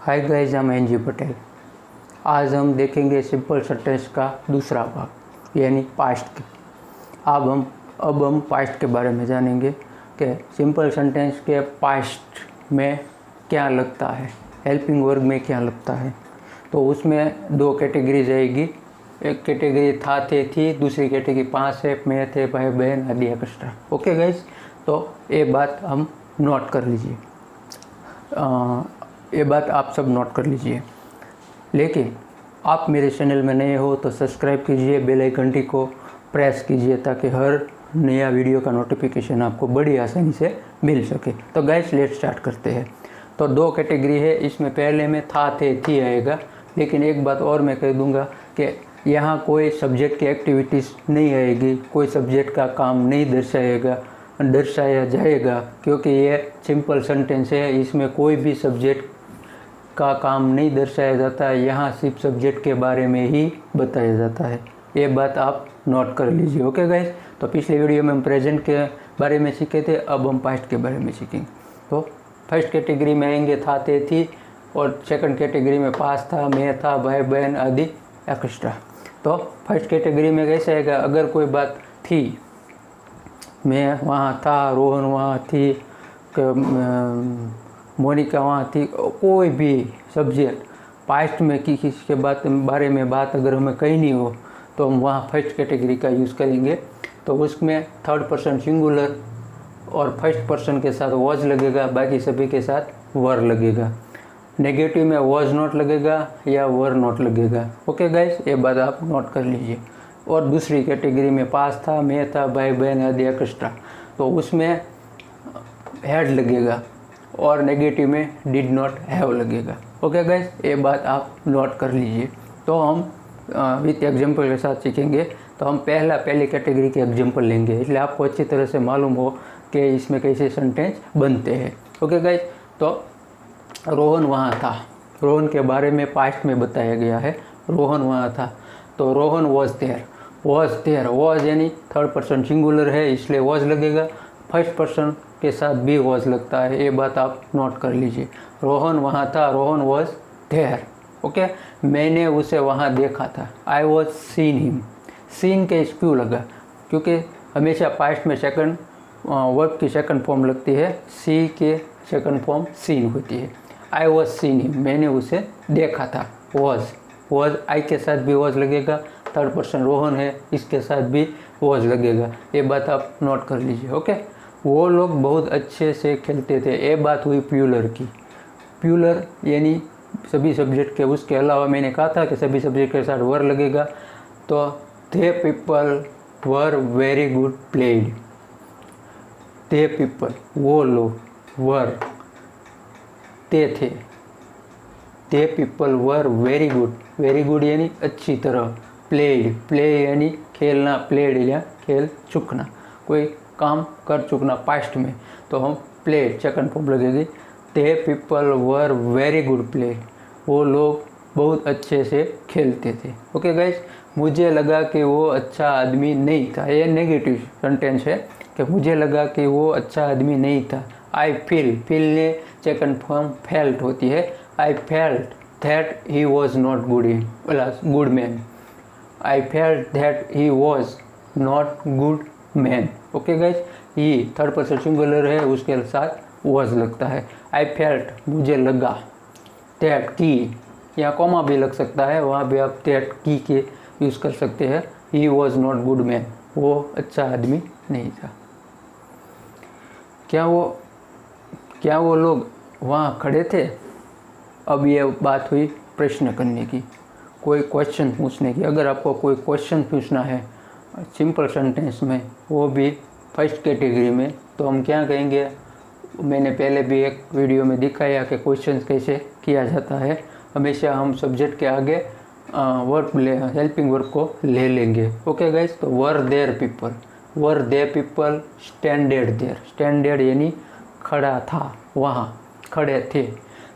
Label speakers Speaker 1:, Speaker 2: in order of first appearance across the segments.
Speaker 1: Hi guys, I'm NG Patel. आज हम देखेंगे सिंपल सेंटेंस का दूसरा भाग यानी पास्ट की। अब हम पास्ट के बारे में जानेंगे कि सिंपल सेंटेंस के पास्ट में क्या लगता है, हेल्पिंग वर्ब में क्या लगता है। तो उसमें दो कैटेगरीज आएगी। एक कैटेगरी था, थे, थी, दूसरी कैटेगरी पास है, मैं, थे, भाई, बहन आदि एक्स्ट्रा। ओके गाइस, तो ये बात हम नोट कर लीजिए। ये बात आप सब नोट कर लीजिए। लेकिन आप मेरे चैनल में नए हो तो सब्सक्राइब कीजिए, बेल आइकन को प्रेस कीजिए ताकि हर नया वीडियो का नोटिफिकेशन आपको बड़ी आसानी से मिल सके। तो गाइस लेट स्टार्ट करते हैं। तो दो कैटेगरी है, इसमें पहले में था, थे, थी आएगा। लेकिन एक बात और मैं कह दूंगा कि यहाँ कोई सब्जेक्ट की एक्टिविटीज़ नहीं आएगी, कोई सब्जेक्ट का काम नहीं दर्शाया जाएगा, क्योंकि ये सिंपल सेंटेंस है। इसमें कोई भी सब्जेक्ट का काम नहीं दर्शाया जाता है, यहाँ सिर्फ सब्जेक्ट के बारे में ही बताया जाता है। ये बात आप नोट कर लीजिए। ओके गाइस, तो पिछले वीडियो में हम प्रेजेंट के बारे में सीखे थे, अब हम पास्ट के बारे में सीखेंगे। तो फर्स्ट कैटेगरी में आएंगे था, थे, थी, और सेकंड कैटेगरी में पास था, मैं था, भाई बहन आदि एक्स्ट्रा। तो फर्स्ट कैटेगरी में कैसे आएगा, अगर कोई बात थी, मैं वहाँ था, रोहन वहाँ थी, मोनिका वहाँ थी, कोई भी सब्जेक्ट पास्ट में किसी के बारे में बात अगर हमें कहीं नहीं हो तो हम वहाँ फर्स्ट कैटेगरी का यूज़ करेंगे। तो उसमें थर्ड पर्सन सिंगुलर और फर्स्ट पर्सन के साथ वॉज लगेगा, बाकी सभी के साथ वर लगेगा। नेगेटिव में वॉज नॉट लगेगा या वर नॉट लगेगा। ओके गाइस, ये बात आप नोट कर लीजिए। और दूसरी कैटेगरी में पास था, मैं था, भाई बहन आदि एक्स्ट्रा, तो उसमें हैड लगेगा और नेगेटिव में डिड नॉट हैव लगेगा। ओके गाइस, ये बात आप नोट कर लीजिए। तो हम विथ एग्जाम्पल के साथ सीखेंगे। तो हम पहली कैटेगरी के एग्जाम्पल लेंगे, इसलिए आपको अच्छी तरह से मालूम हो कि इसमें कैसे सेंटेंस बनते हैं। ओके गाइस, तो रोहन वहाँ था, रोहन के बारे में पास्ट में बताया गया है, रोहन वहाँ था। तो रोहन वॉज देयर, वॉज यानी थर्ड पर्सन सिंगुलर है, इसलिए वॉज लगेगा। फर्स्ट पर्सन के साथ भी वॉज लगता है, ये बात आप नोट कर लीजिए। रोहन वहाँ था, रोहन वॉज देयर। ओके, मैंने उसे वहाँ देखा था, I was seen him. Seen के क्यों लगा, क्योंकि हमेशा पास्ट में सेकंड वर्ब की सेकंड फॉर्म लगती है, सी के सेकंड फॉर्म सीन होती है। आई वॉज सीन हिम, मैंने उसे देखा था। वॉज आई के साथ भी वॉज लगेगा, थर्ड पर्सन रोहन है, इसके साथ भी वॉज लगेगा। ये बात आप नोट कर लीजिए। ओके, वो लोग बहुत अच्छे से खेलते थे, ये बात हुई प्यूलर की। प्यूलर यानी सभी सब्जेक्ट के, उसके अलावा मैंने कहा था कि सभी सब्जेक्ट के साथ वर लगेगा। तो they people were very good played, they people वो लोग, वर ते थे, they people were very good यानी अच्छी तरह, प्ले यानी खेलना, प्लेड या खेल चुकना, कोई काम कर चुकना पास्ट में, तो हम प्लेड सेकंड फॉर्म लगेगी। They people were very good play, वो लोग बहुत अच्छे से खेलते थे। ओके गाइस, मुझे लगा कि वो अच्छा आदमी नहीं था, ये नेगेटिव सेंटेंस है कि मुझे लगा कि वो अच्छा आदमी नहीं था। आई फील ने सेकंड फॉर्म फेल्ट होती है, I felt that he was not good man, I felt that he was not good man. Okay guys, he third person singular है, उसके साथ वॉज लगता है। आई फेल्ट मुझे लगा, दैट की, या कॉमा भी लग सकता है, वहाँ भी आप दैट की के यूज़ कर सकते हैं। He was not good man, वो अच्छा आदमी नहीं था। क्या वो लोग वहाँ खड़े थे। अब ये बात हुई प्रश्न करने की, कोई क्वेश्चन पूछने की। अगर आपको कोई क्वेश्चन पूछना है सिंपल सेंटेंस में, वो भी फर्स्ट कैटेगरी में, तो हम क्या कहेंगे, मैंने पहले भी एक वीडियो में दिखाया कि क्वेश्चन कैसे किया जाता है। हमेशा हम सब्जेक्ट के आगे हेल्पिंग वर्ब को ले लेंगे। ओके गाइस, तो were there people standard there, standard यानी खड़ा था, वहाँ खड़े थे।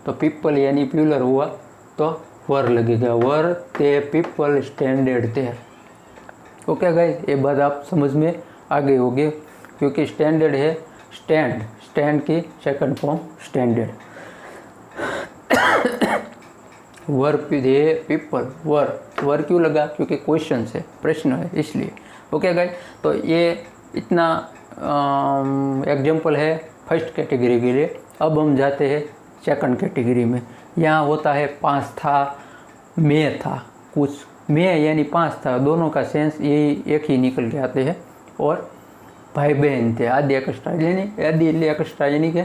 Speaker 1: तो पीपल यानी प्यूलर हुआ तो वर लगेगा, where the people standard there. Okay guys, ये बात आप समझ में आ गए होंगे, क्योंकि स्टैंडर्ड है स्टैंड की सेकंड फॉर्म स्टैंडर्ड। वर थे पीपल, वर क्यों लगा? क्योंकि क्वेश्चन है, प्रश्न है, इसलिए। ओके गाइस, तो ये इतना एग्जाम्पल है फर्स्ट कैटेगरी के लिए। अब हम जाते हैं सेकंड कैटेगरी में। यहाँ होता है 5 था, मैं था, कुछ मैं यानी 5 था, दोनों का सेंस यही एक ही निकल के आते हैं। और भाई बहन थे, आदि एक्स्ट्रा यानी कि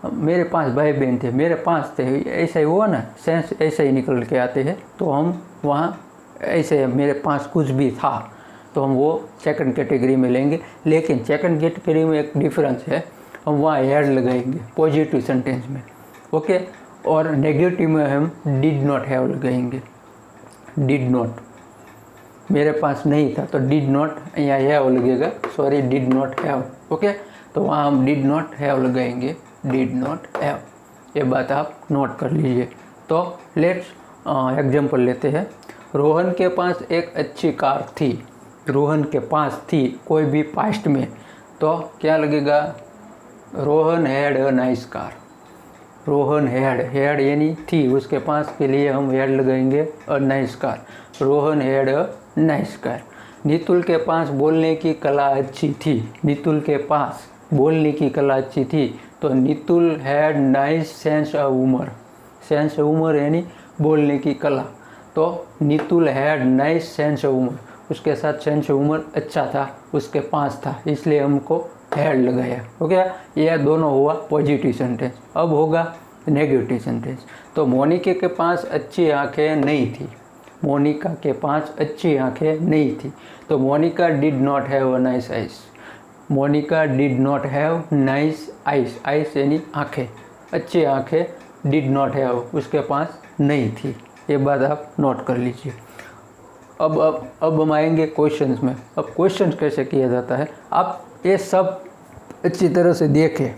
Speaker 1: मेरे 5 भाई बहन थे, मेरे 5 थे, ऐसा ही हुआ ना, सेंस ऐसा ही निकल के आते हैं। तो हम वहाँ ऐसे मेरे 5 कुछ भी था, तो हम वो सेकंड कैटेगरी में लेंगे। लेकिन सेकंड कैटेगरी में एक डिफरेंस है, हम वहाँ हैड लगाएंगे पॉजिटिव सेंटेंस में। ओके, और नेगेटिव में हम डिड नॉट हैव लगाएंगे। डिड नॉट, मेरे पास नहीं था, तो डिड नॉट यहाँ हैव लगेगा, sorry did not have. Okay, तो वहाँ हम डिड नॉट हैव लगाएंगे, डिड नॉट हैव। ये बात आप नोट कर लीजिए। तो लेट्स एग्जांपल लेते हैं। रोहन के पास एक अच्छी कार थी, रोहन के पास थी, कोई भी पास्ट में, तो क्या लगेगा? Rohan had a nice car. Rohan had यानी थी, उसके पास के लिए हम हैड लगाएंगे a nice car. Rohan had a nice car. Nitul के पास बोलने की कला अच्छी थी, नितुल के पास बोलने की कला अच्छी थी, तो Nitul had nice sense of humour. Sense of humour यानी बोलने की कला, तो Nitul had nice sense of humour, उसके साथ सेंस ऑफ ह्यूमर अच्छा था, उसके पास था, इसलिए हमको हैड लगाया। ओके, यह दोनों हुआ पॉजिटिव सेंटेंस। अब होगा नेगेटिव सेंटेंस। तो मोनिका के पास अच्छी आंखें नहीं थी, मोनिका के पास अच्छी आंखें नहीं थी, तो Monica did not have a nice eyes. Monica did not have nice eyes, eyes यानी आंखें, अच्छी आंखें डिड नॉट हैव, उसके पास नहीं थी। ये बात आप नोट कर लीजिए। अब हम आएंगे क्वेश्चंस में। अब क्वेश्चंस कैसे किया जाता है, आप ये सब अच्छी तरह से देखें,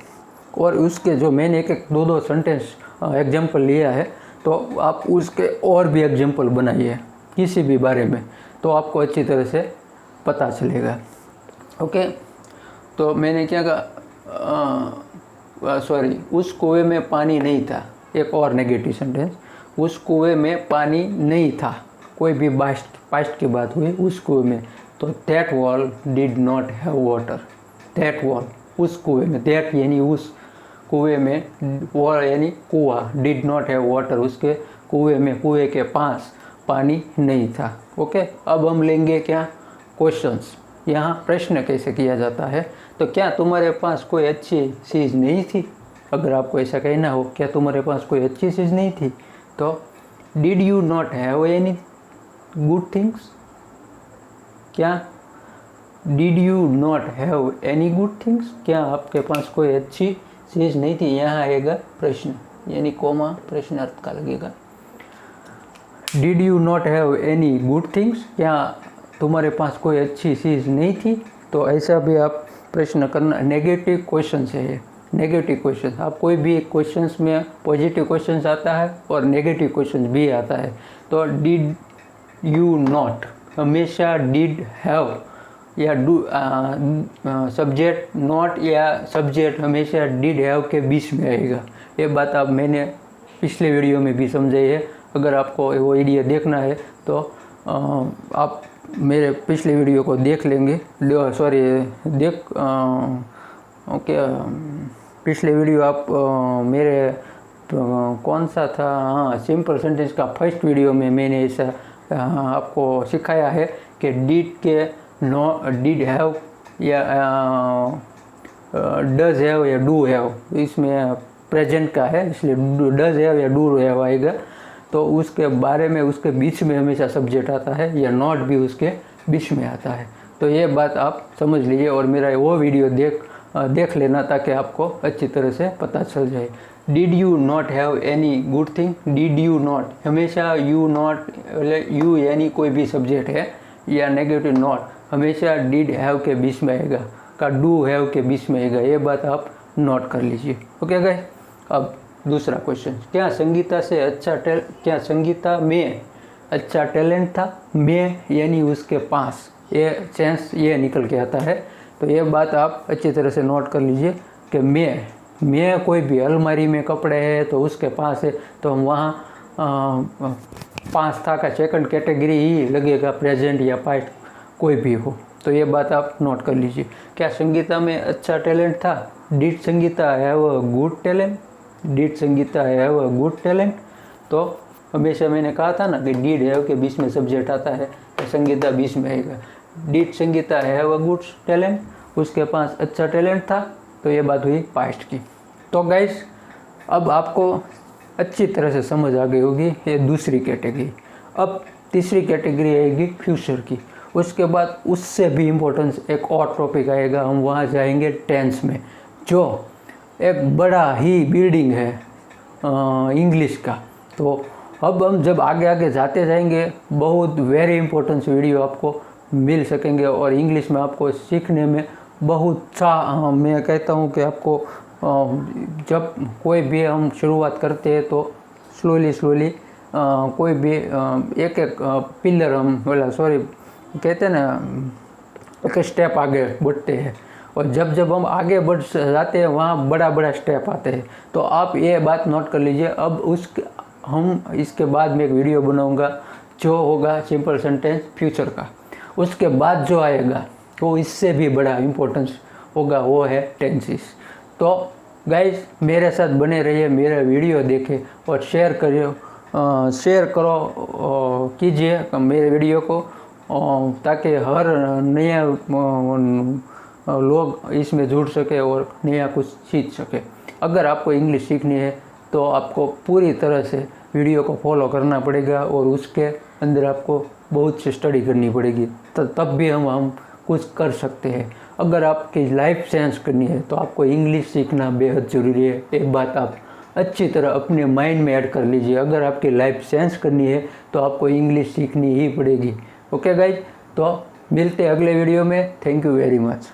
Speaker 1: और उसके जो मैंने एक 2 सेंटेंस एग्जाम्पल लिया है, तो आप उसके और भी एग्जाम्पल बनाइए किसी भी बारे में, तो आपको अच्छी तरह से पता चलेगा। ओके, तो मैंने क्या कहा, सॉरी, उस कुएं में पानी नहीं था। एक और नेगेटिव सेंटेंस, उस कुएं में पानी नहीं था, कोई भी पास्ट की बात हुई, उस कुएं में, तो that wall did not have water. That wall, उस कुएं में, दैट यानी उस कुएं में, वॉल यानी कुआं, डिड नॉट हैव वाटर, उसके कुएं में, कुएं के पास पानी नहीं था। ओके, अब हम लेंगे क्या? क्वेश्चंस। यहाँ प्रश्न कैसे किया जाता है, तो क्या तुम्हारे पास कोई अच्छी चीज़ नहीं थी? अगर आपको ऐसा कहना हो, क्या तुम्हारे पास कोई अच्छी चीज़ नहीं थी, तो did you not have any good things. क्या did you not have any good things, क्या आपके पास कोई अच्छी चीज़ नहीं थी? यहाँ आएगा प्रश्न, यानी कोमा प्रश्नार्थ का लगेगा। Did you not have any good things, क्या तुम्हारे पास कोई अच्छी चीज़ नहीं थी? तो ऐसा भी आप प्रश्न करना। नेगेटिव क्वेश्चन है ये, नेगेटिव क्वेश्चन। आप कोई भी क्वेश्चंस में पॉजिटिव क्वेश्चंस आता है और नेगेटिव क्वेश्चन भी आता है। तो डिड यू नॉट हमेशा डिड हैव या डू, सब्जेक्ट नॉट या सब्जेक्ट हमेशा डिड हैव के बीच में आएगा। ये बात आप मैंने पिछले वीडियो में भी समझाई है। अगर आपको वो वीडियो देखना है तो आप मेरे पिछले वीडियो को देख लेंगे, सॉरी ओके, पिछले वीडियो आप मेरे कौन सा था, हाँ, सिंपल सेंटेंस का फर्स्ट वीडियो में मैंने ऐसा आपको सिखाया है कि डिड के नो, डिड हैव या डज हैव या डू हैव, इसमें प्रेजेंट का है, इसलिए डज हैव या डू हैव आएगा। तो उसके बारे में, उसके बीच में हमेशा सब्जेक्ट आता है, या नॉट भी उसके बीच में आता है। तो ये बात आप समझ लीजिए, और मेरा वो वीडियो देख लेना ताकि आपको अच्छी तरह से पता चल जाए। Did you not have any good thing, did you not, हमेशा यू नॉट, यू यानी कोई भी सब्जेक्ट है, या नेगेटिव नॉट हमेशा डिड हैव के बीच में आएगा, का डू हैव के बीच में आएगा। ये बात आप नोट कर लीजिए। ओके गाइस, अब दूसरा क्वेश्चन, क्या संगीता में अच्छा टैलेंट था? में यानी उसके पास, ये सेंस ये निकल के आता है। तो ये बात आप अच्छी तरह से नोट कर लीजिए कि में कोई भी अलमारी में कपड़े हैं तो उसके पास है, तो हम वहाँ पाँच था का सेकंड कैटेगरी ही लगेगा, प्रेजेंट या पास्ट कोई भी हो। तो ये बात आप नोट कर लीजिए। क्या संगीता में अच्छा टैलेंट था? Did Sangeeta have a good talent? Did Sangeeta have a good talent? तो हमेशा मैंने कहा था ना कि डिड हैव के बीच में सब्जेक्ट आता है, तो संगीता बीच में आएगा। Did Sangeeta have a good talent? उसके पास अच्छा टैलेंट था, तो ये बात हुई पास्ट की। तो गाइस अब आपको अच्छी तरह से समझ आ गई होगी ये दूसरी कैटेगरी। अब तीसरी कैटेगरी आएगी फ्यूचर की। उसके बाद उससे भी इम्पोर्टेंस एक और टॉपिक आएगा, हम वहाँ जाएंगे टेंस में, जो एक बड़ा ही बिल्डिंग है इंग्लिश का। तो अब हम जब आगे आगे जाते जाएंगे बहुत वेरी इंपॉर्टेंट वीडियो आपको मिल सकेंगे और इंग्लिश में आपको सीखने में बहुत सा मैं कहता हूँ कि आपको जब कोई भी हम शुरुआत करते हैं तो स्लोली कोई भी एक एक पिलर हम कहते हैं ना एक स्टेप आगे बढ़ते हैं, और जब जब हम आगे बढ़ जाते हैं वहाँ बड़ा बड़ा स्टेप आते हैं। तो आप ये बात नोट कर लीजिए। अब हम इसके बाद में एक वीडियो बनाऊंगा जो होगा सिंपल सेंटेंस फ्यूचर का। उसके बाद जो आएगा वो इससे भी बड़ा इम्पोर्टेंस होगा, वो है टेंसेस। तो गाइस मेरे साथ बने रहिए, मेरा वीडियो देखें और शेयर करो कीजिए मेरे वीडियो को, ताकि हर नया लोग इसमें जुड़ सके और नया कुछ सीख सके। अगर आपको इंग्लिश सीखनी है तो आपको पूरी तरह से वीडियो को फॉलो करना पड़ेगा और उसके अंदर आपको बहुत सी स्टडी करनी पड़ेगी, तब भी हम कुछ कर सकते हैं। अगर आपकी लाइफ चेंज करनी है तो आपको इंग्लिश सीखना बेहद ज़रूरी है। एक बात आप अच्छी तरह अपने माइंड में ऐड कर लीजिए, अगर आपकी लाइफ चेंज करनी है तो आपको इंग्लिश सीखनी ही पड़ेगी। ओके गाइज, तो मिलते हैं अगले वीडियो में। Thank you very much.